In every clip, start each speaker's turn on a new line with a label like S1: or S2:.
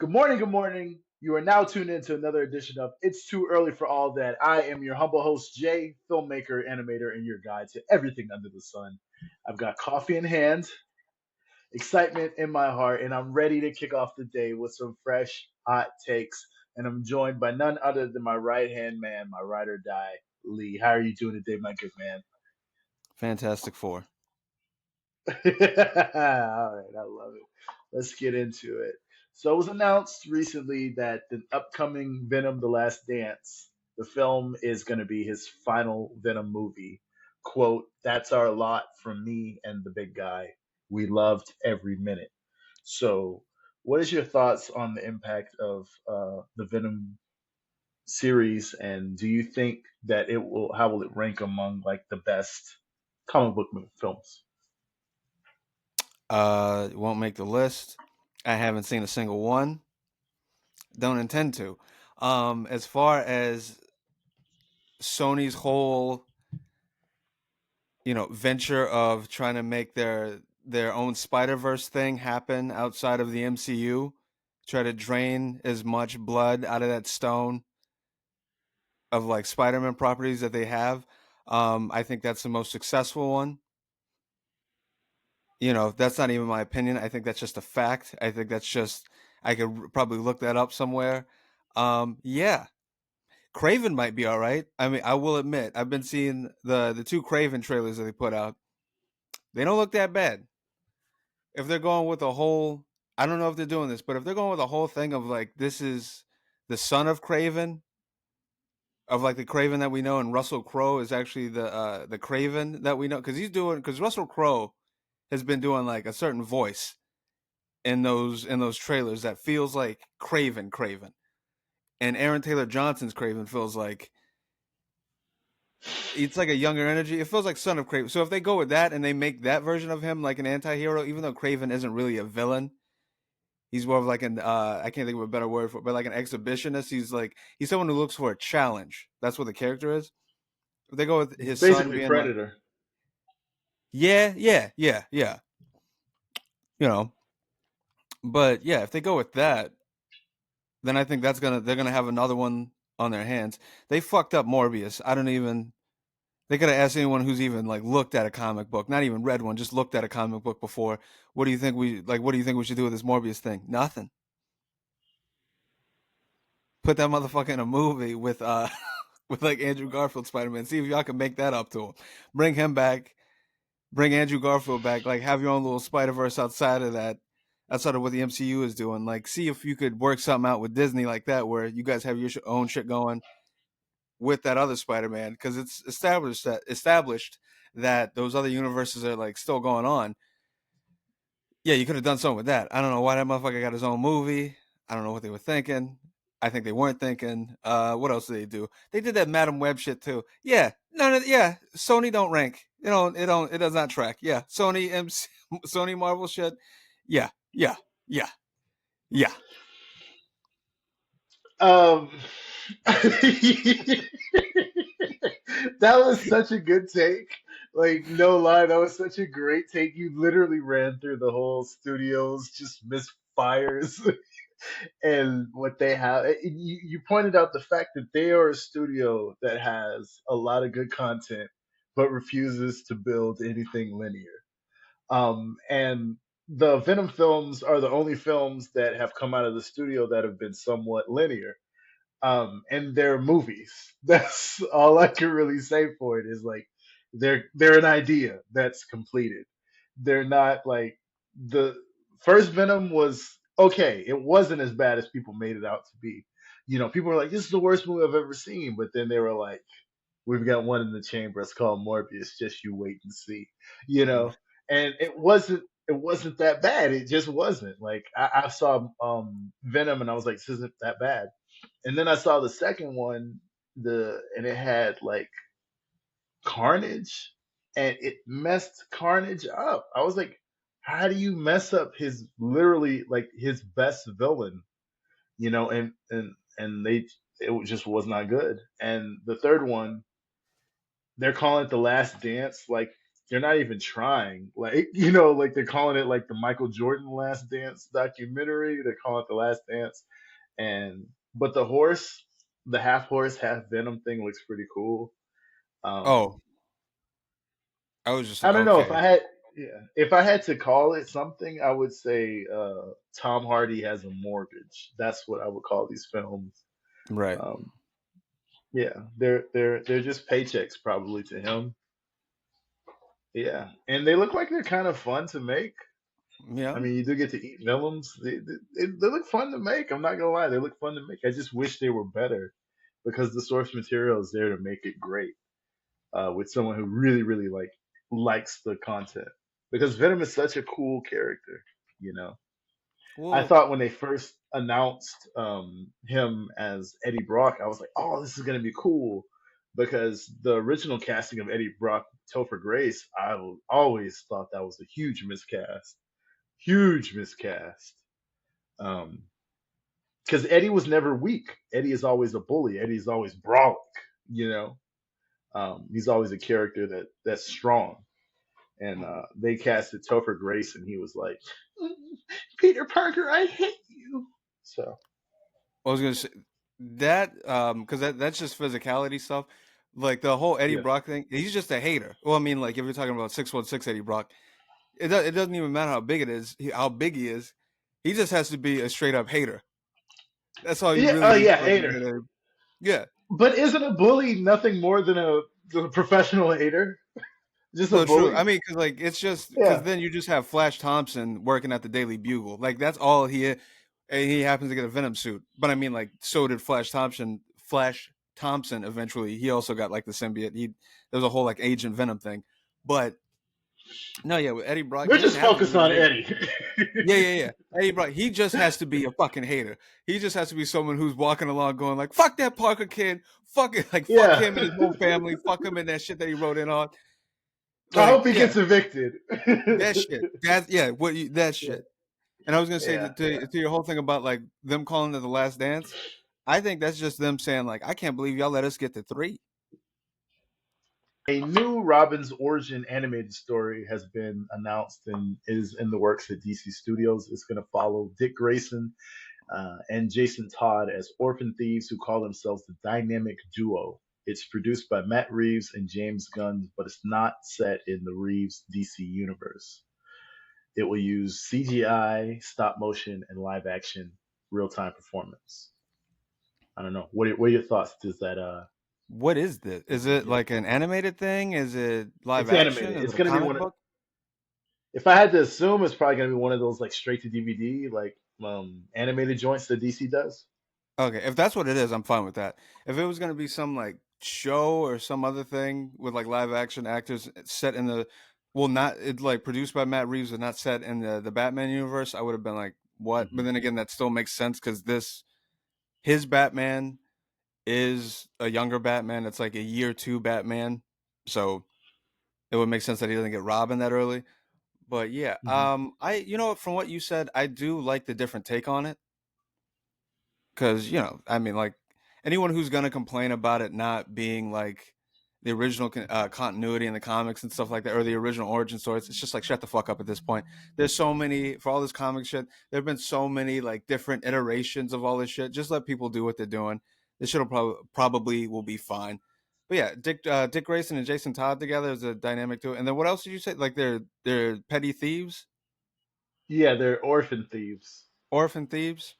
S1: Good morning, good morning. You are now tuned in to another edition of It's Too Early for All That. I am your humble host, Jay, filmmaker, animator, and your guide to everything under the sun. I've got coffee in hand, excitement in my heart, and I'm ready to kick off the day with some fresh, hot takes. And I'm joined by none other than my right hand man, my ride or die, Lee. How are you doing today, my good man?
S2: Fantastic Four.
S1: All right, I love it. Let's get into it. So it was announced recently that the upcoming Venom: The Last Dance, the film is going to be his final Venom movie. Quote, "That's our lot from me and the big guy. We loved every minute." So, what is your thoughts on the impact of the Venom series, and do you think that it will? How will it rank among like the best comic book films?
S2: It won't make the list. I haven't seen a single one. Don't intend to. As far as Sony's whole, venture of trying to make their own Spider Verse thing happen outside of the MCU, try to drain as much blood out of that stone of like Spider Man properties that they have. I think that's the most successful one. That's not even my opinion. I think that's just a fact. I think that's just I could probably look that up somewhere. Yeah, Craven might be all right. I mean, I will admit, I've been seeing the two Craven trailers that they put out. They don't look that bad. If they're going with a whole, I don't know if they're doing this, but if they're going with a whole thing of like this is the son of Craven, of like the Craven that we know, and Russell Crowe is actually the Craven that we know because Russell Crowe has been doing like a certain voice in those trailers that feels like Craven, and Aaron Taylor Johnson's Craven feels like it's like a younger energy. It feels like Son of Craven. So if they go with that and they make that version of him like an anti-hero, even though Craven isn't really a villain, he's more of like an I can't think of a better word for it, but like an exhibitionist. He's someone who looks for a challenge. That's what the character is. If they go with
S1: He's
S2: his son
S1: basically
S2: being like,
S1: Predator.
S2: yeah, you know, but yeah, if they go with that, then I think they're gonna have another one on their hands. They fucked up Morbius. I don't even. They could have asked anyone who's even like looked at a comic book, not even read one, just looked at a comic book before. What do you think we like? What do you think we should do with this Morbius thing? Nothing. Put that motherfucker in a movie with with like Andrew Garfield Spider Man. See if y'all can make that up to him. Bring him back. Bring Andrew Garfield back. Like have your own little Spider Verse outside of that, outside of what the MCU is doing. Like see if you could work something out with Disney like that, where you guys have your own shit going with that other Spider-Man, because it's established that those other universes are like still going on. Yeah, you could have done something with that. I don't know why that motherfucker got his own movie. I don't know what they were thinking. I think they weren't thinking. What else did they do? They did that Madam Web shit too. Yeah, none of yeah. Sony don't rank. It does not track. Yeah, Sony MC, Sony Marvel shit. Yeah, yeah, yeah, yeah.
S1: Um, that was such a good take. Like, no lie, that was such a great take. You literally ran through the whole studio's just misfires and what they have. You pointed out the fact that they are a studio that has a lot of good content, but refuses to build anything linear. And the Venom films are the only films that have come out of the studio that have been somewhat linear. And they're movies. That's all I can really say for it is like they're an idea that's completed. They're not like the first Venom was okay. It wasn't as bad as people made it out to be. People were like, "This is the worst movie I've ever seen," but then they were like, "We've got one in the chamber. It's called Morbius. Just you wait and see." You know, and it wasn't that bad. It just wasn't. Like I saw Venom and I was like, "This isn't that bad." And then I saw the second one, and it had like Carnage, and it messed Carnage up. I was like, how do you mess up his literally like his best villain? And it just was not good. And the third one, they're calling it the Last Dance. Like they're not even trying. Like like they're calling it like the Michael Jordan Last Dance documentary. They're calling it the Last Dance, and but the horse, the half horse, half Venom thing looks pretty cool.
S2: Oh,
S1: Um,
S2: I was just
S1: I don't know if
S2: okay.
S1: I had, yeah, if I had to call it something, I would say Tom Hardy has a mortgage. That's what I would call these films.
S2: Right.
S1: Um, yeah, they're just paychecks probably to him. Yeah, and they look like they're kind of fun to make.
S2: Yeah.
S1: I mean, you do get to eat villains. They look fun to make. I'm not gonna lie, they look fun to make. I just wish they were better because the source material is there to make it great. With someone who really, really likes the content because Venom is such a cool character. You know, I
S2: Well,
S1: thought when they first announced him as Eddie Brock, I was like, oh, this is gonna be cool because the original casting of Eddie Brock, Topher Grace, always thought that was a huge miscast. Um, because Eddie was never weak. Eddie is always a bully. Eddie's always brawling. You know, he's always a character that's strong. And they casted Topher Grace, and he was like, Peter Parker, I hate you. So
S2: I was gonna say that because that's just physicality stuff. Like the whole Eddie
S1: yeah,
S2: Brock thing, he's just a hater. Well, I mean, like if you're talking about 616 Eddie Brock, it doesn't even matter how big it is, how big he is. He just has to be a straight up hater. That's all you
S1: yeah,
S2: really need
S1: yeah,
S2: to fucking
S1: hater.
S2: hit Eddie. Yeah,
S1: But isn't a bully nothing more than a professional hater? Just a
S2: no, true. I
S1: bully?
S2: mean, because like it's just because
S1: Yeah,
S2: then you just have Flash Thompson working at the Daily Bugle. Like that's all he is. And he happens to get a Venom suit. But I mean, like so did Flash Thompson. Flash Thompson eventually. He also got like the symbiote. There was a whole like Agent Venom thing. But no, yeah, with Eddie Brock,
S1: we're
S2: he doesn't
S1: just
S2: have to be
S1: focused on
S2: like
S1: Eddie.
S2: yeah, yeah, yeah. Eddie Brock, he just has to be a fucking hater. He just has to be someone who's walking along going like, fuck that Parker kid, fuck it, like fuck
S1: Yeah.
S2: him and his whole family, fuck him and that shit that he wrote in on.
S1: I
S2: Like,
S1: hope he
S2: yeah,
S1: gets evicted.
S2: that shit. That yeah, that
S1: Yeah,
S2: shit. And I was gonna say
S1: yeah, yeah.
S2: to your whole thing about like them calling it the last dance. I think that's just them saying like, I can't believe y'all let us get to three.
S1: A new Robin's origin animated story has been announced and is in the works at DC Studios. It's going to follow Dick Grayson and Jason Todd as orphan thieves who call themselves the Dynamic Duo. It's produced by Matt Reeves and James Gunn, but it's not set in the Reeves DC universe. It will use CGI, stop motion, and live action real time performance. I don't know. What are your thoughts?
S2: What is this?
S1: Does
S2: Is
S1: it
S2: it
S1: get?
S2: like an animated thing? Is it live
S1: It's
S2: action?
S1: animated.
S2: Is
S1: It's
S2: it a
S1: gonna be
S2: comic
S1: one.
S2: book?
S1: If I had to assume, it's probably gonna be one of those like straight to DVD like animated joints that DC does.
S2: Okay, if that's what it is, I'm fine with that. If it was gonna be some like show or some other thing with like live action actors set in the well, not it like produced by Matt Reeves and not set in the Batman universe, I would have been like, what? But
S1: Hmm.
S2: then again, that still makes sense because this his Batman is a younger Batman. It's like a year two Batman, so it would make sense that he doesn't get Robin that early. But yeah,
S1: Hmm.
S2: I from what you said, I do like the different take on it. Because I mean, like anyone who's gonna complain about it not being like the original continuity in the comics and stuff like that, or the original origin stories, it's just like shut the fuck up at this point. There's so many for all this comic shit. There've been so many like different iterations of all this shit. Just let people do what they're doing. This shit'll probably will be fine. But yeah, Dick Grayson and Jason Todd together is a dynamic too. And then what else did you say? Like they're petty thieves,
S1: Yeah, they're orphan thieves.
S2: orphan thieves.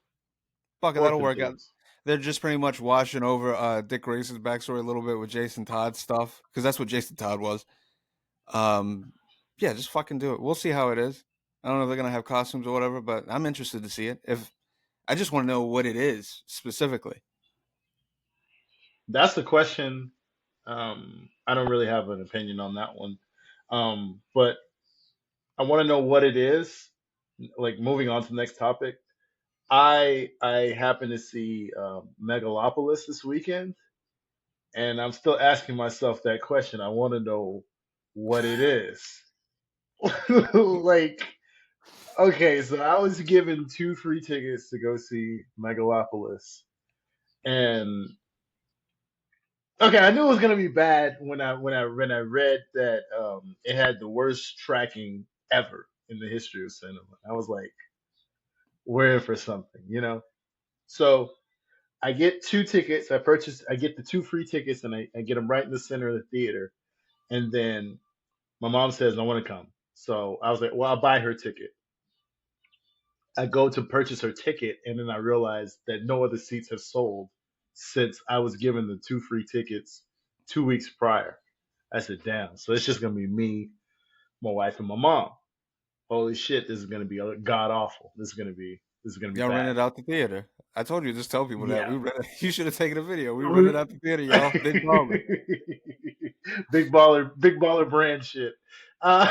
S2: Fuck it, that'll
S1: Orphan
S2: work out.
S1: thieves.
S2: They're just pretty much washing over Dick Grayson's backstory a little bit with Jason Todd stuff because that's what Jason Todd was. Um, yeah, just fucking do it. We'll see how it is. I don't know if they're gonna have costumes or whatever, but I'm interested to see it. If I just want to know what it is specifically.
S1: That's the question. I don't really have an opinion on that one. But I want to know what it is. Like moving on to the next topic. I happened to see Megalopolis this weekend, and I'm still asking myself that question. I want to know what it is. Like, okay, so I was given two free tickets to go see Megalopolis, and Okay, I knew it was gonna be bad when I read that it had the worst tracking ever in the history of cinema. I was like, we're in for something, you know. So I get two tickets. I get the two free tickets, and I get them right in the center of the theater. And then my mom says, "I want to come." So I was like, "Well, I'll buy her ticket." I go to purchase her ticket, and then I realize that no other seats have sold since I was given the two free tickets 2 weeks prior. I said, "Damn!" So it's just gonna be me, my wife, and my mom. Holy shit! This is gonna be god awful. This is gonna be
S2: Y'all
S1: bad.
S2: rented out the theater. I told you, just tell people that
S1: Yeah.
S2: we rented. You should have taken a video. We rented out the theater, y'all. Big baller.
S1: Big baller brand shit. Uh,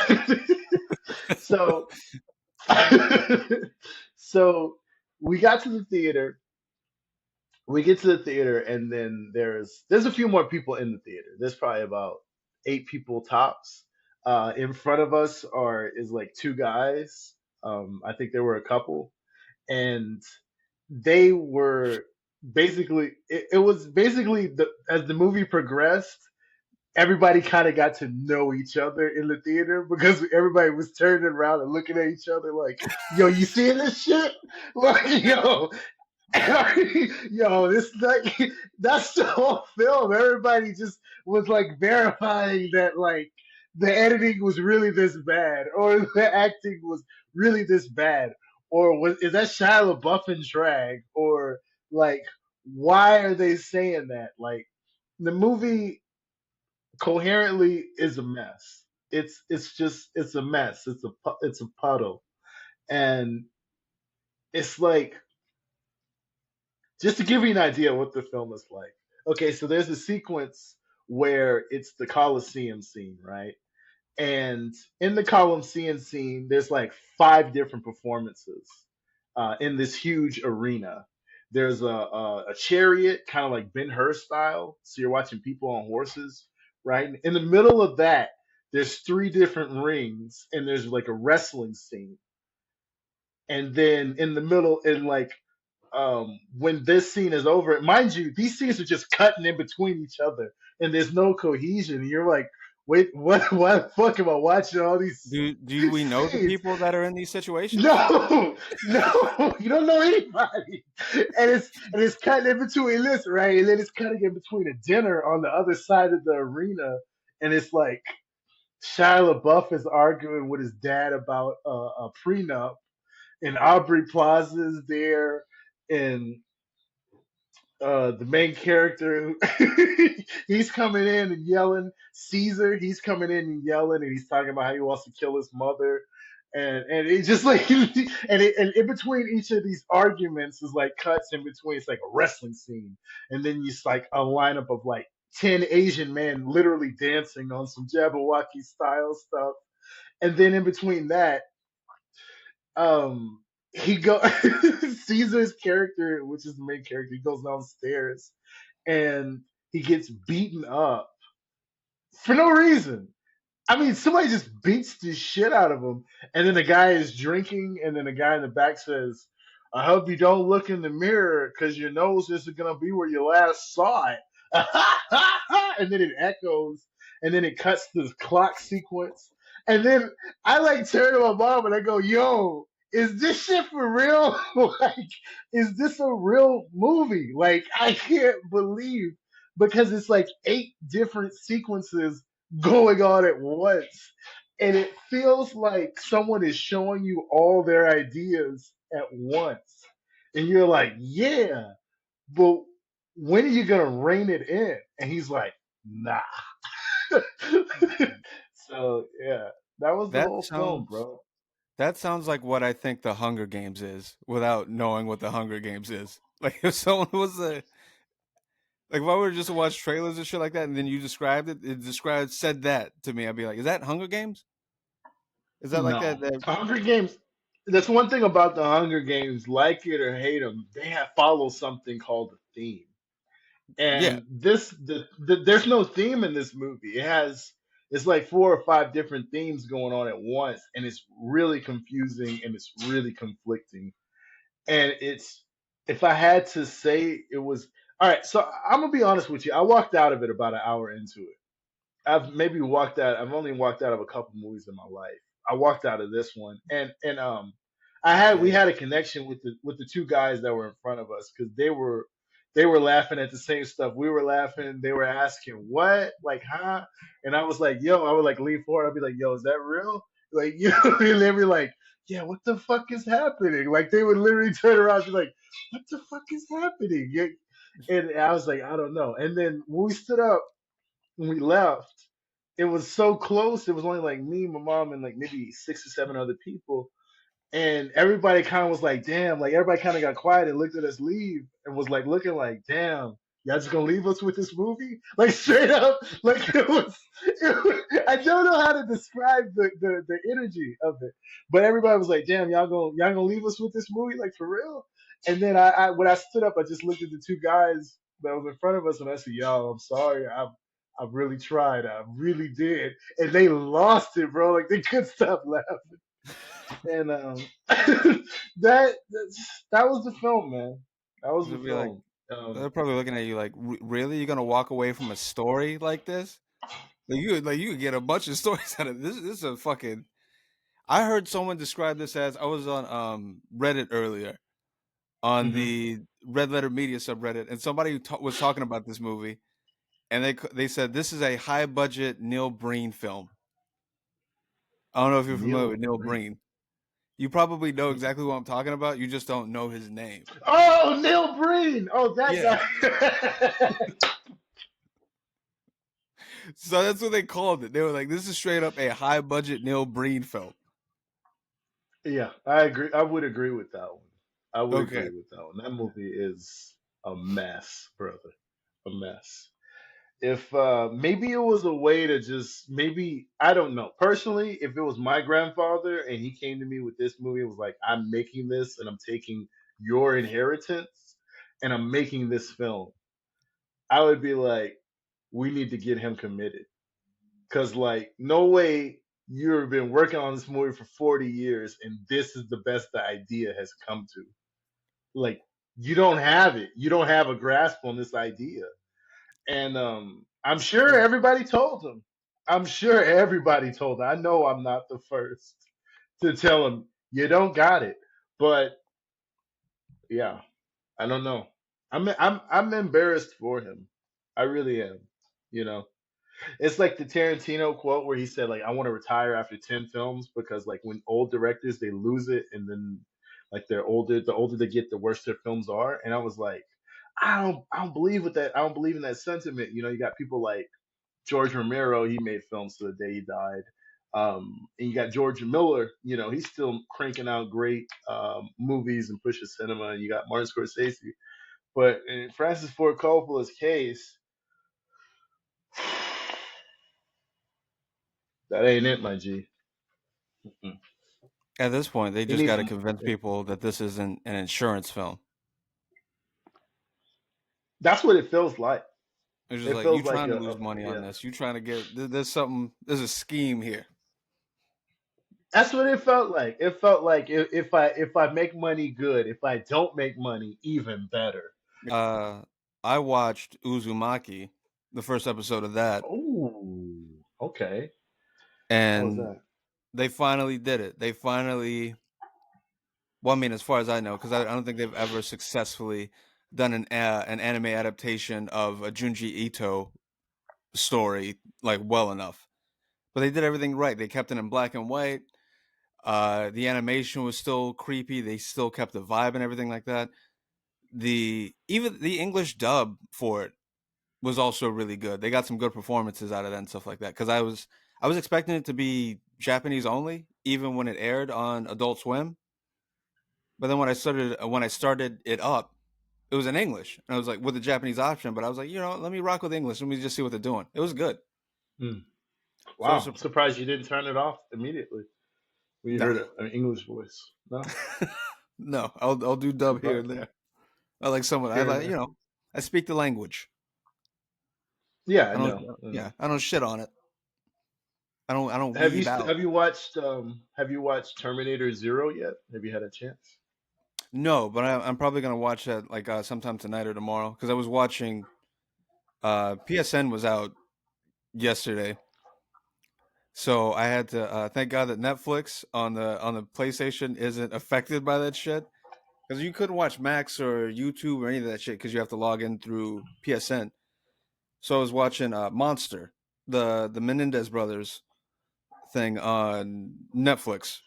S1: so, so we got to the theater. We get to the theater, and then there's a few more people in the theater. There's probably about 8 people tops. In front of us are is like two guys. I think there were a couple, and they were basically it was basically as the movie progressed, everybody kind of got to know each other in the theater because everybody was turning around and looking at each other like, "Yo, you seeing this shit?" Like, yo, yo, this like that's the whole film. Everybody just was like verifying that like the editing was really this bad, or the acting was really this bad, or is that Shia LaBeouf in drag, or like why are they saying that? Like the movie coherently is a mess. It's a mess. It's a puddle, and it's like just to give you an idea of what the film is like. Okay, so there's a sequence where it's the Coliseum scene, right? And in the Coliseum scene, there's like 5 different performances in this huge arena. There's a chariot, kind of like Ben Hur style. So you're watching people on horses, right? In the middle of that, there's 3 different rings, and there's like a wrestling scene. And then in the middle, in like when this scene is over, mind you, these scenes are just cutting in between each other, and there's no cohesion. And you're like, wait, what? Why the fuck am I watching all these
S2: Do we know the
S1: scenes?
S2: people that are in these situations?
S1: No, no, you don't know anybody, and it's cutting in between this, right? And then it's cutting in between a dinner on the other side of the arena, and it's like Shia LaBeouf is arguing with his dad about a prenup, and Aubrey Plaza's there, and the main character he's coming in and yelling. Caesar, he's coming in and yelling, and he's talking about how he wants to kill his mother, and it just like and in between each of these arguments is like cuts in between. It's like a wrestling scene, and then you like a lineup of like 10 Asian men literally dancing on some Jabberwocky style stuff, and then in between that, he go Caesar's character, which is the main character, he goes downstairs and he gets beaten up for no reason. I mean, somebody just beats the shit out of him, and then the guy is drinking, and then the guy in the back says, "I hope you don't look in the mirror because your nose isn't gonna be where you last saw it." And then it echoes, and then it cuts to the clock sequence, and then I like turn to my mom and I go, "Yo, is this shit for real? Like, is this a real movie? Like, I can't believe." Because it's like 8 different sequences going on at once. And it feels like someone is showing you all their ideas at once. And you're like, yeah, but when are you going to rein it in? And he's like, nah. So, yeah, that was the
S2: That
S1: whole film,
S2: sounds
S1: bro.
S2: that sounds like what I think the Hunger Games is, without knowing what the Hunger Games is. Like if someone was a like if I were just to watch trailers and shit like that, and then you described it, said that to me, I'd be like, is that Hunger Games? Is that like that?
S1: No. Hunger Games, that's one thing about the Hunger Games, like it or hate them, they have follow something called a theme.
S2: Yeah,
S1: And there's no theme in this movie. It's like 4 or 5 different themes going on at once, and it's really confusing and it's really conflicting. And it's if I had to say it was, All right, so I'm gonna be honest with you. I walked out of it about an hour into it. I've maybe walked out. I've only walked out of a couple movies in my life. I walked out of this one, and I had we
S2: Yeah.
S1: had a connection with the two guys that were in front of us because they were laughing at the same stuff we were laughing. They were asking what, like, huh? And I was like, yo, I would like lean forward. I'd be like, yo, is that real? Like, you know, and they'd be like, yeah, what the fuck is happening? Like, they would literally turn around and be like, what the fuck is happening? Yeah. And I was like, I don't know. And then when we stood up when we left, it was so close. It was only like me, my mom, and like maybe 6 or 7 other people. And everybody kind of was like, damn, like everybody kind of got quiet and looked at us leave and was like looking like, damn, y'all just gonna leave us with this movie? Like straight up, like I don't know how to describe the energy of it, but everybody was like, damn, y'all gonna leave us with this movie? Like for real? And then when I stood up, I just looked at the two guys that was in front of us and I said, yo, I'm sorry, I really tried, I really did, and they lost it, bro. Like they couldn't stop laughing. And that was the film, man. That was the
S2: They'll be like,
S1: film.
S2: they're probably looking at you like, really? You're gonna walk away from a story like this? Like you could get a bunch of stories out of this. This is a fucking. I heard someone describe this as I was on Reddit earlier on
S1: Mhm.
S2: the Red Letter Media subreddit, and somebody was talking about this movie, and they said this is a high budget Neil Breen film. I don't know if you're familiar
S1: Neil
S2: with Neil
S1: Breen.
S2: Breen. You probably know exactly what I'm talking about. You just don't know his name.
S1: Oh, Neil Breen. Oh, that
S2: Yeah.
S1: guy.
S2: So that's what they called it. They were like, this is straight up a high budget Neil Breen film.
S1: Yeah, I agree. I would agree with that one. I would
S2: Okay.
S1: agree with that one. That movie is a mess, brother. A mess. If maybe it was a way to just maybe I don't know personally if it was my grandfather and he came to me with this movie and was like I'm making this and I'm taking your inheritance and I'm making this film, I would be like we need to get him committed because like no way you've been working on this movie for 40 years and this is the best the idea has come to, like you don't have it, you don't have a grasp on this idea. And I'm sure
S2: Yeah.
S1: everybody told him. I'm sure everybody told him. I know I'm not the first to tell him you don't got it. But yeah, I don't know. I'm embarrassed for him. I really am. You know, it's like the Tarantino quote where he said like I want to retire after 10 films because like when old directors they lose it and then like they're older, the older they get, the worse their films are. And I was like, I don't believe with that. I don't believe in that sentiment. You know, you got people like George Romero, he made films to the day he died. And you got George Miller, you know, he's still cranking out great movies and pushes cinema. And you got Martin Scorsese. But in Francis Ford Coppola's case, that ain't it, my G. Mm-mm.
S2: At this point, they
S1: He
S2: just got
S1: needs.
S2: to convince people that this isn't an insurance film.
S1: That's what it feels like.
S2: It's just
S1: It
S2: like you
S1: feels like
S2: trying to
S1: a
S2: lose money on
S1: yeah.
S2: this. You trying to get there's something. There's a scheme here.
S1: That's what it felt like. It felt like if I make money, good. If I don't make money, even better.
S2: Uh, I watched Uzumaki, the first episode of that,
S1: Oh, okay. How was
S2: and
S1: that?
S2: they finally did it. They finally. Well, I mean, as far as I know, because I don't think they've ever successfully done an anime adaptation of a Junji Ito story like well enough. But they did everything right. They kept it in black and white. The animation was still creepy. They still kept the vibe and everything like that. The even the English dub for it was also really good. They got some good performances out of that and stuff like that. Because I was expecting it to be Japanese only, even when it aired on Adult Swim. But then when I started it up, it was in English, and I was like with the Japanese option. But I was like, let me rock with English. Let me just see what they're doing. It was good.
S1: Hmm.
S2: So I was
S1: Wow, I'm surprised you didn't turn it off immediately when you
S2: no,
S1: heard an English voice. No,
S2: no. I'll do dub here and
S1: surprised.
S2: there. I like someone. I
S1: Here and
S2: like
S1: there.
S2: I speak the language.
S1: Yeah, I
S2: I don't.
S1: know. I know.
S2: Yeah, I don't shit on it. I don't
S1: Have you
S2: weeb out.
S1: have you watched Terminator Zero yet? Have you had a chance?
S2: No, but I'm probably gonna watch that like sometime tonight or tomorrow because I was watching. PSN was out yesterday, so I had to thank God that Netflix on the PlayStation isn't affected by that shit because you couldn't watch Max or YouTube or any of that shit because you have to log in through PSN. So I was watching Monster, the Menendez brothers thing on Netflix.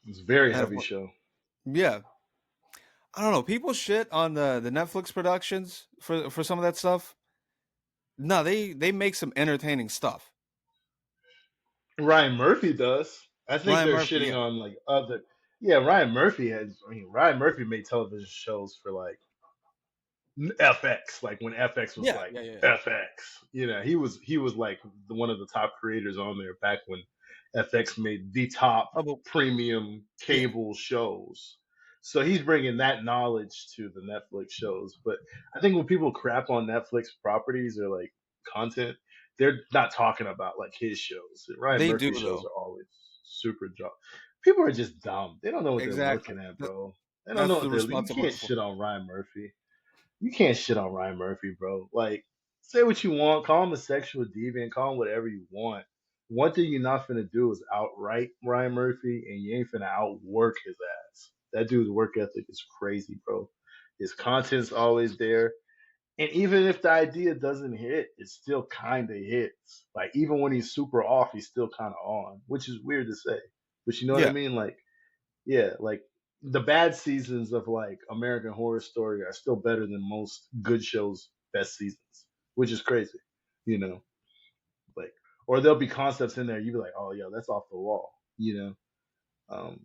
S1: It's a very
S2: I had a
S1: heavy show.
S2: yeah. I don't know. People shit on the Netflix productions for some of that stuff. No, they make some entertaining stuff.
S1: Ryan Murphy does. I think
S2: Ryan
S1: they're
S2: Murphy,
S1: shitting
S2: yeah,
S1: on like other. Yeah, Ryan Murphy has. I mean, Ryan Murphy made television shows for like FX, like when FX was
S2: yeah,
S1: like
S2: yeah, yeah, yeah.
S1: FX. You know, he was like one of the top creators on there back when FX made the top
S2: Oh, but
S1: premium
S2: yeah,
S1: cable shows. So he's bringing that knowledge to the Netflix shows. But I think when people crap on Netflix properties or like content, they're not talking about like his shows. Ryan
S2: they do
S1: Murphy shows
S2: though.
S1: are always super dumb. People are just dumb. They don't know what they're
S2: Exactly.
S1: looking at, bro. They don't know
S2: That's
S1: what
S2: the
S1: they're.
S2: response
S1: You
S2: I'm
S1: can't
S2: looking for.
S1: shit on Ryan Murphy. You can't shit on Ryan Murphy, bro. Like, say what you want, call him a sexual deviant, call him whatever you want. One thing you're not finna do is outright Ryan Murphy, and you ain't finna outwork his ass. That dude's work ethic is crazy, bro. His content's always there. And even if the idea doesn't hit, it still kinda hits. Like even when he's super off, he's still kinda on, which is weird to say. But you know what I
S2: Yeah,
S1: mean? Like yeah, like the bad seasons of like American Horror Story are still better than most good shows' best seasons, which is crazy, you know. Like, or there'll be concepts in there you be like, oh yeah, that's off the wall, you know.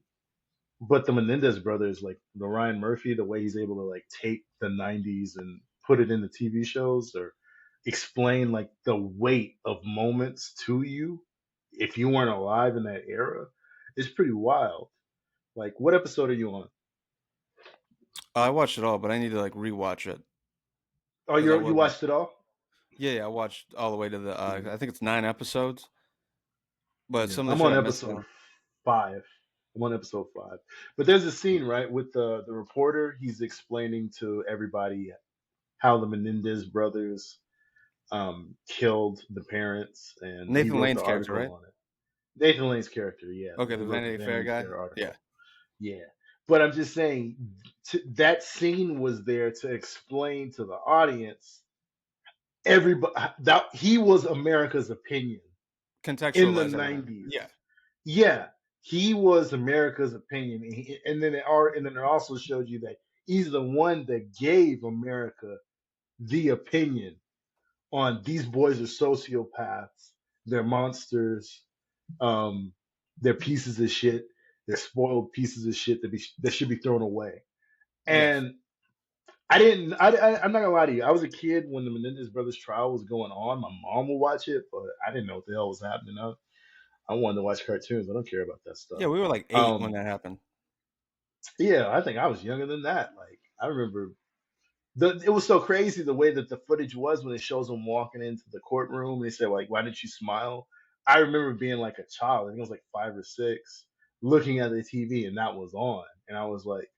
S1: But the Menendez brothers, like the Ryan Murphy, the way he's able to like take the '90s and put it in the TV shows or explain like the weight of moments to you if you weren't alive in that era, is pretty wild. Like, what episode are you on?
S2: I watched it all, but I need to like rewatch it
S1: Oh,
S2: because I
S1: you
S2: wasn't.
S1: watched it all?
S2: Yeah, yeah, I watched all the way to the.
S1: Yeah,
S2: I think it's 9 episodes, but
S1: yeah.
S2: some of the
S1: I'm
S2: shit
S1: on
S2: I missed
S1: episode
S2: now.
S1: 5. I'm on episode 5. But there's a scene right with the reporter. He's explaining to everybody how the Menendez brothers killed the parents, and he
S2: Nathan
S1: wrote the
S2: Lane's character,
S1: article
S2: right?
S1: on it. Nathan Lane's character, yeah,
S2: Okay,
S1: he
S2: the
S1: wrote the
S2: Vanity Fair
S1: Vanity
S2: guy.
S1: Fair
S2: Yeah,
S1: article, yeah. But I'm just saying that scene was there to explain to the audience everybody that he was America's opinion in the
S2: contextualize everything.
S1: 90s.
S2: Yeah,
S1: Yeah, he was America's opinion, and then it also showed you that he's the one that gave America the opinion on these boys are sociopaths, they're monsters, um, they're pieces of shit, they're spoiled pieces of shit that should be thrown away.
S2: yes,
S1: And I didn't. I'm not gonna lie to you. I was a kid when the Menendez brothers trial was going on. My mom would watch it, but I didn't know what the hell was happening. I wanted to watch cartoons. I don't care about that stuff.
S2: yeah. We were like 8 when
S1: Um,
S2: that happened.
S1: yeah, I think I was younger than that. Like I remember it was so crazy the way that the footage was when it shows them walking into the courtroom and they say like, "Why didn't you smile?" I remember being like a child. I think I was like 5 or 6, looking at the TV and that was on, and I was like,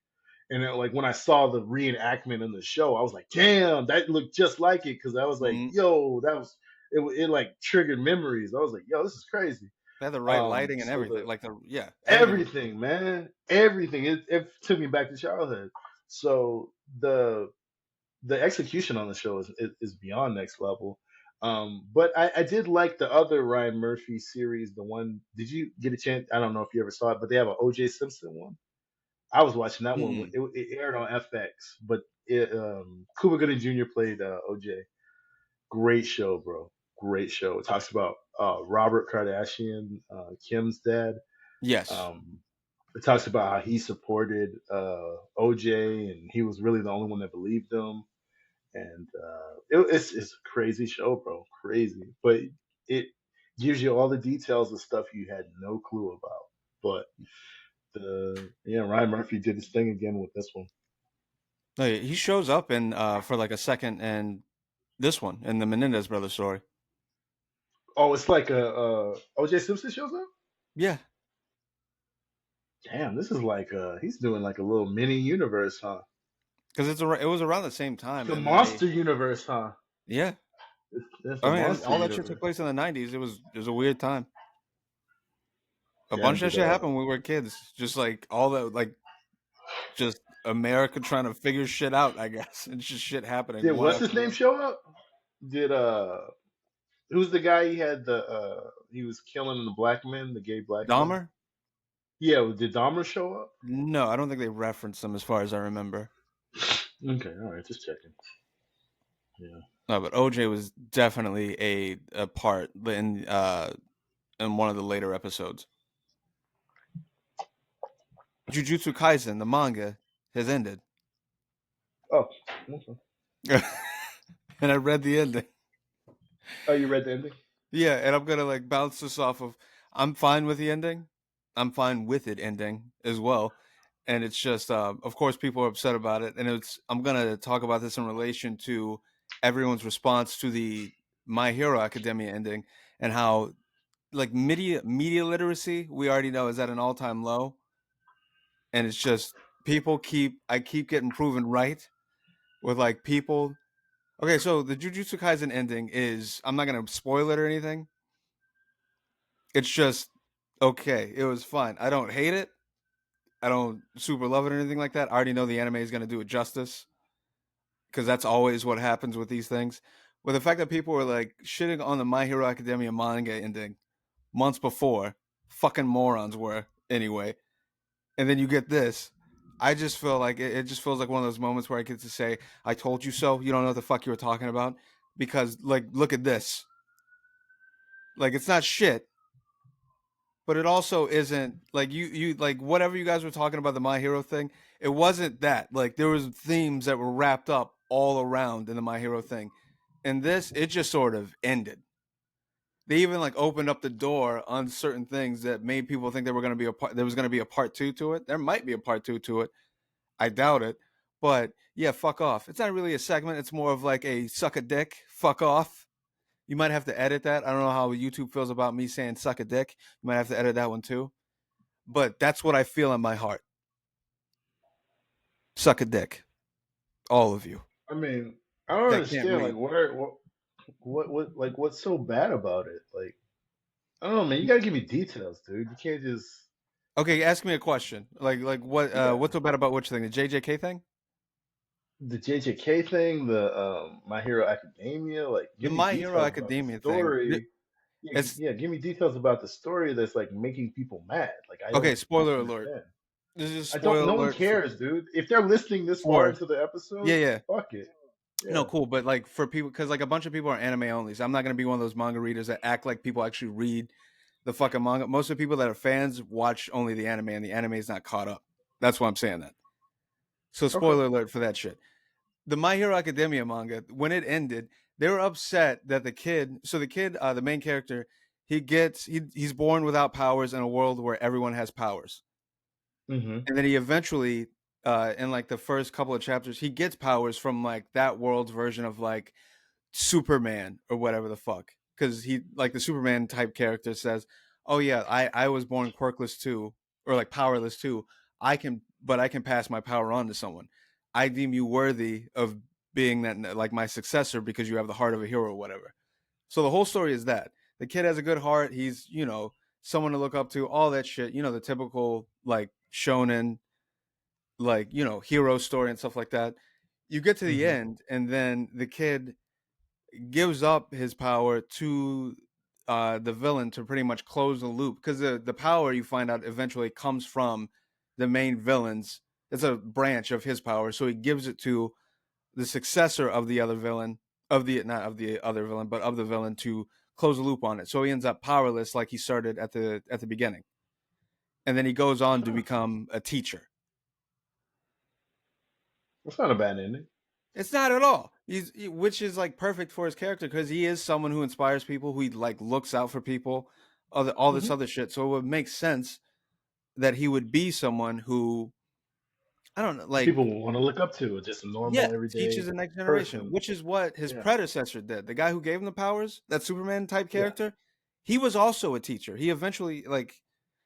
S1: and it, like when I saw the reenactment in the show, I was like, "Damn, that looked just like it." Because I was like,
S2: Mm,
S1: "Yo, that was it." It like triggered memories. I was like, "Yo, this is crazy."
S2: they had the right lighting and
S1: So
S2: everything.
S1: the
S2: Like the yeah, everything was good.
S1: everything, man, everything. It took me back to childhood. So the execution on the show is beyond next level. But I did like the other Ryan Murphy series. The one, did you get a chance? I don't know if you ever saw it, but they have an OJ Simpson one. I was watching that one.
S2: Mm-mm.
S1: It aired on FX, but Cuba Gooding Jr. played OJ. Great show, bro. Great show. It talks about Robert Kardashian, Kim's dad.
S2: Yes,
S1: Um, it talks about how he supported OJ, and he was really the only one that believed him. And it's a crazy show, bro. Crazy, but it gives you all the details of stuff you had no clue about. But Ryan Murphy did his thing again with this one.
S2: no, yeah, he shows up in for like a second and this one in the Menendez brothers story.
S1: Oh, it's like a OJ Simpson shows up.
S2: Yeah,
S1: Damn, this is like he's doing like a little mini universe, huh?
S2: because it was around the same time,
S1: The
S2: and then they
S1: monster universe, huh?
S2: yeah.
S1: That's the
S2: I mean,
S1: monster
S2: all that shit took
S1: universe.
S2: place in the '90s. It was a weird time. A
S1: Damn,
S2: bunch of
S1: did
S2: shit happened when we were kids. Just like all the like just America trying to figure shit out, I guess. It's just shit happening one
S1: what's his
S2: after the
S1: name
S2: other.
S1: show up? Did who's the guy he had the he was killing the black men, the gay black men?
S2: Dahmer?
S1: Yeah, did Dahmer show up?
S2: No, I don't think they referenced them as far as I remember.
S1: Okay, all right, just checking. Yeah.
S2: No, but OJ was definitely a part in one of the later episodes. Jujutsu Kaisen, the manga, has ended.
S1: Oh, okay.
S2: And I read the ending.
S1: Oh, you read the ending?
S2: Yeah, and I'm gonna like bounce this off of I'm fine with the ending. I'm fine with it ending as well. And it's just of course people are upset about it. And I'm gonna talk about this in relation to everyone's response to the My Hero Academia ending and how like media literacy we already know is at an all-time low. And it's just I keep getting proven right with like people. Okay, so the Jujutsu Kaisen ending is I'm not gonna spoil it or anything. It's just okay. It was fine. I don't hate it. I don't super love it or anything like that. I already know the anime is gonna do it justice because that's always what happens with these things. With the fact that people were like shitting on the My Hero Academia manga ending months before, fucking morons were anyway. And then you get this. I just feel like it just feels like one of those moments where I get to say, "I told you so." You don't know what the fuck you were talking about because, like, look at this. Like, it's not shit, but it also isn't like you like whatever you guys were talking about the My Hero thing. It wasn't that. Like, there was themes that were wrapped up all around in the My Hero thing, and this it just sort of ended. They even like opened up the door on certain things that made people think there was going to be a part two to it. There might be a part two to it. I doubt it. But yeah, fuck off. It's not really a segment. It's more of like a suck a dick, fuck off. You might have to edit that. I don't know how YouTube feels about me saying suck a dick. You might have to edit that one too. But that's what I feel in my heart. Suck a dick. All of you
S1: I mean, I don't
S2: that can't
S1: understand. Like,
S2: read.
S1: like, what's so bad about it? Like, I don't know, man. You gotta give me details, dude. You can't just,
S2: Okay, ask me a question. Like
S1: you got
S2: what's so bad about which thing? The JJK thing?
S1: the JJK thing, the My Hero Academia. Like,
S2: The
S1: give me
S2: My Hero
S1: details about the
S2: Academia thing.
S1: story. Yeah,
S2: It's
S1: yeah, give me details about the story that's like making people mad. Like, I
S2: okay,
S1: don't
S2: spoiler alert.
S1: understand.
S2: This is a
S1: I don't.
S2: spoiler
S1: No one
S2: alert for,
S1: cares, dude. If they're listening this far
S2: for
S1: into the
S2: yeah,
S1: episode,
S2: yeah.
S1: fuck it.
S2: No,
S1: Yeah.
S2: cool, but like for people, because like a bunch of people are anime only, so I'm not gonna be one of those manga readers that act like people actually read the fucking manga. Most of the people that are fans watch only the anime, and the anime is not caught up. That's why I'm saying that. So
S1: Okay.
S2: spoiler alert for that shit. The My Hero Academia manga, when it ended, they were upset that the kid. So the kid, the main character, he's born without powers in a world where everyone has powers,
S1: Mm-hmm.
S2: and then he eventually, in like the first couple of chapters, he gets powers from like that world's version of like Superman or whatever the fuck. Because he like the Superman type character says, "Oh yeah, I was born quirkless too, or like powerless too. I can pass my power on to someone. I deem you worthy of being that like my successor because you have the heart of a hero or whatever." So the whole story is that the kid has a good heart. He's someone to look up to. All that shit. The typical like shonen like hero story and stuff like that. You get to the
S1: Mm-hmm.
S2: end, and then the kid gives up his power to the villain to pretty much close the loop because the power you find out eventually comes from the main villains. It's a branch of his power, so he gives it to the successor of the other villain of the not of the other villain, but of the villain to close the loop on it. So he ends up powerless like he started at the beginning, and then he goes on to
S1: Huh.
S2: become a teacher.
S1: That's not a bad ending.
S2: It's not at all. Which is like perfect for his character because he is someone who inspires people, who he like looks out for people, all this
S1: Mm-hmm.
S2: other shit. So it would make sense that he would be someone who I don't know, like
S1: People will want to look up to just a
S2: yeah,
S1: normal everyday
S2: teaches the next generation,
S1: person.
S2: which is what his
S1: Yeah.
S2: predecessor did. The guy who gave him the powers, that Superman type
S1: Yeah.
S2: character, he was also a teacher. He eventually like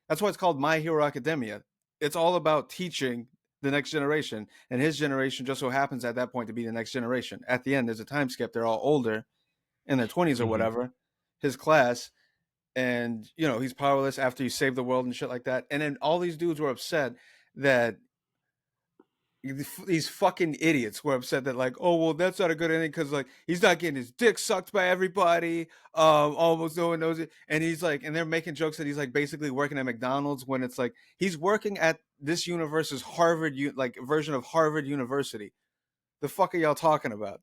S2: that's why it's called My Hero Academia. it's all about teaching the next generation, and his generation just so happens at that point to be the next generation. At the end, there's a time skip. They're all older in their 20s or
S1: Hmm.
S2: whatever. His class, and he's powerless after he saved the world and shit like that. And then all these dudes were upset that these fucking idiots were upset that like, oh well, that's not a good ending because like he's not getting his dick sucked by everybody. Almost no one knows it, and he's like, and they're making jokes that he's like basically working at McDonald's when it's like he's working at this universe's Harvard like version of Harvard University. The fuck are y'all talking about?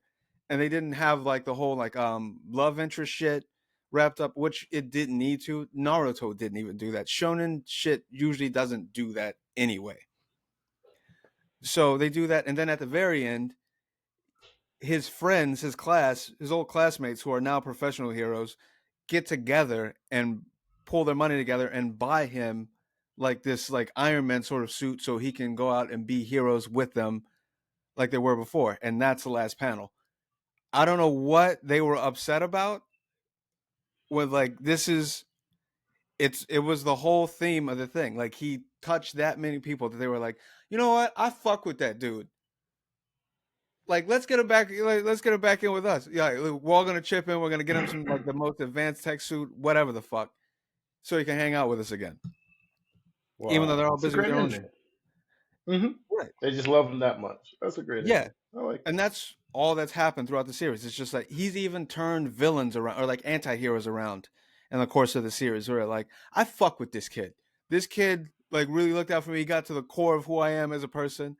S2: And they didn't have like the whole like love interest shit wrapped up, which it didn't need to. Naruto didn't even do that. Shonen shit usually doesn't do that anyway. So they do that, and then at the very end, his friends, his class, his old classmates who are now professional heroes, get together and pull their money together and buy him like this like Iron Man sort of suit so he can go out and be heroes with them like they were before. And that's the last panel. I don't know what they were upset about with like this is it was the whole theme of the thing. Like he touched that many people that they were like, you know what? I fuck with that dude. Like let's get him back. Like, let's get him back in with us. Yeah, we're all gonna chip in. We're gonna get him some like the most advanced tech suit, whatever the fuck, so he can hang out with us again. Even though
S1: Wow,
S2: they're all
S1: that's a
S2: busy with
S1: great
S2: their own
S1: ending.
S2: shit.
S1: Hmm.
S2: Right.
S1: They just love him that much. That's a great
S2: Yeah,
S1: ending. I like
S2: and
S1: that.
S2: that's all that's happened throughout the series. It's just like he's even turned villains around or like anti-heroes around in the course of the series. Where like I fuck with this kid. This kid like really looked out for me. He got to the core of who I am as a person.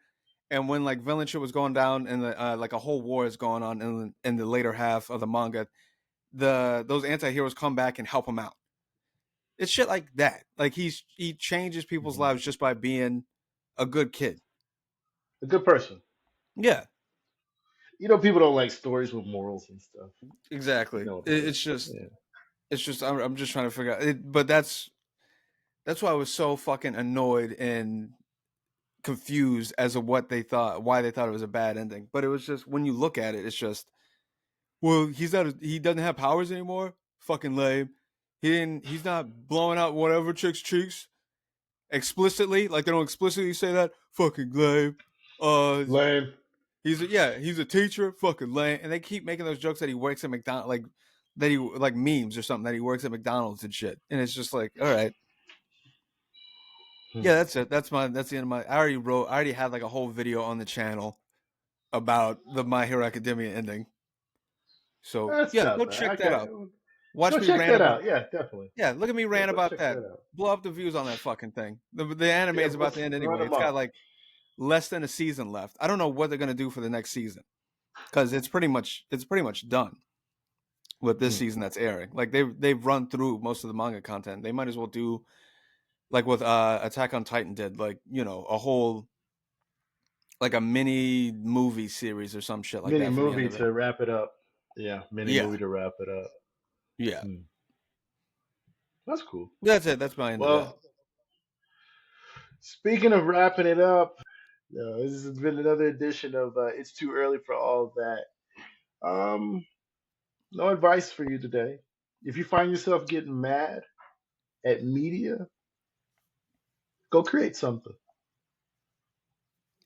S2: And when like villain shit was going down and the like a whole war is going on in the later half of the manga, those anti-heroes come back and help him out. It's shit like that. Like he changes people's
S1: Hmm.
S2: lives just by being a good kid.
S1: A good person.
S2: Yeah,
S1: You know, people don't like stories with morals and stuff. You
S2: exactly.
S1: know how it
S2: It's
S1: is.
S2: just
S1: Yeah.
S2: I'm just trying to figure out it, but that's why I was so fucking annoyed and confused as to what they thought, why they thought it was a bad ending. But it was just when you look at it, it's just, well, he doesn't have powers anymore. Fucking lame. He's not blowing out whatever chick's cheeks explicitly. Like they don't explicitly say that. Fucking lame. Uh,
S1: Lame.
S2: he's a teacher. Fucking lame. And they keep making those jokes that he works at McDonald's, like that he like memes or something that he works at McDonald's and shit. And it's just like, all right,
S1: Hmm.
S2: yeah, that's it. That's the end of my. I already had like a whole video on the channel about the My Hero Academia ending. So
S1: That's
S2: yeah,
S1: not
S2: go
S1: bad.
S2: check that out. Watch
S1: Go
S2: me
S1: check
S2: rant
S1: that
S2: about.
S1: out. Yeah, definitely.
S2: Yeah, look at me
S1: Yeah,
S2: rant
S1: go
S2: about
S1: check
S2: that.
S1: that out.
S2: Blow up the views on that fucking thing. The anime
S1: Yeah,
S2: is about to end
S1: run
S2: anyway.
S1: them
S2: It's got
S1: up.
S2: like less than a season left. I don't know what they're gonna do for the next season because it's pretty much done with this
S1: Hmm.
S2: season that's airing. Like they've run through most of the manga content. They might as well do like what Attack on Titan did, like a whole like a mini movie series or some shit like
S1: Mini
S2: that for the end
S1: movie
S2: of it.
S1: to wrap it up. Yeah, mini
S2: Yeah,
S1: movie to wrap it up.
S2: yeah.
S1: Hmm. That's cool.
S2: That's it. That's my end of that.
S1: Well, speaking of wrapping it up, this has been another edition of It's Too Early for All That. Um, no advice for you today. If you find yourself getting mad at media, go create something.